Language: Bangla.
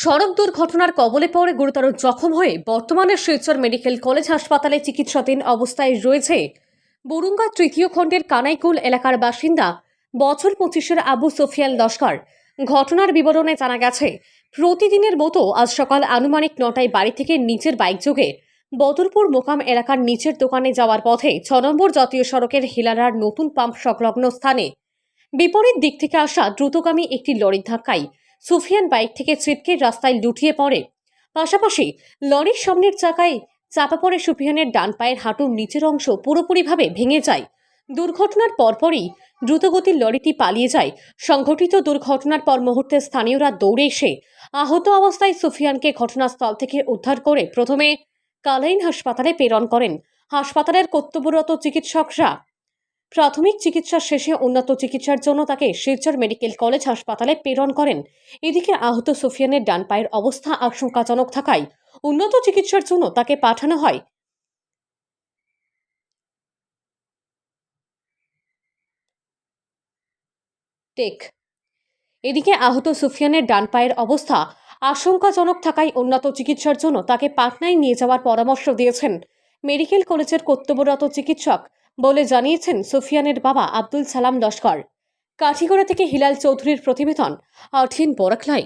সড়ক দুর্ঘটনার কবলে পড়ে গুরুতর জখম হয়ে বর্তমানে শিলচর মেডিকেল কলেজ হাসপাতালে চিকিৎসাধীন অবস্থায় রয়েছে বরুঙ্গা তৃতীয় খণ্ডের কানাইকুল এলাকার বাসিন্দা বছর 25-এর আবু সুফিয়ান লস্কর। ঘটনার বিবরণে জানা গেছে, প্রতিদিনের মতো আজ সকাল আনুমানিক 9টায় বাড়ি থেকে নিচের বাইক যোগে বদরপুর মোকাম এলাকার নিচের দোকানে যাওয়ার পথে 6 নম্বর জাতীয় সড়কের হিলারার নতুন পাম্প সংলগ্ন স্থানে বিপরীত দিক থেকে আসা দ্রুতগামী একটি লরির ধাক্কায় সুফিয়ান বাইক থেকে ছিটকে রাস্তায় লুটিয়ে পড়ে। পাশাপাশি লরির সামনের চাকায় চাপা পড়ে সুফিয়ানের ডান পায়ের হাঁটুর নিচের অংশ পুরোপুরিভাবে ভেঙে যায়। দুর্ঘটনার পরপরই দ্রুতগতির লরিটি পালিয়ে যায়। সংঘটিত দুর্ঘটনার পর মুহূর্তে স্থানীয়রা দৌড়ে এসে আহত অবস্থায় সুফিয়ানকে ঘটনাস্থল থেকে উদ্ধার করে প্রথমে কালাইন হাসপাতালে প্রেরণ করেন। হাসপাতালের কর্তব্যরত চিকিৎসকরা প্রাথমিক চিকিৎসা শেষে উন্নত চিকিৎসার জন্য তাকে শিলচর মেডিকেল কলেজ হাসপাতালে প্রেরণ করেন। এদিকে আহত সুফিয়ানের ডান পায়ের অবস্থা আশঙ্কাজনক থাকায় উন্নত চিকিৎসার জন্য তাকে পাঠানো হয় টেক। এদিকে আহত সুফিয়ানের ডান পায়ের অবস্থা আশঙ্কাজনক থাকায় উন্নত চিকিৎসার জন্য তাকে পাটনায় নিয়ে যাওয়ার পরামর্শ দিয়েছেন মেডিকেল কলেজের কর্তব্যরত চিকিৎসক বলে জানিয়েছেন সুফিয়ানের বাবা আব্দুল সালাম লস্কর। কাঠিগড়া থেকে হিলাল চৌধুরীর প্রতিবেদন, আরটিএন বরাকলাই।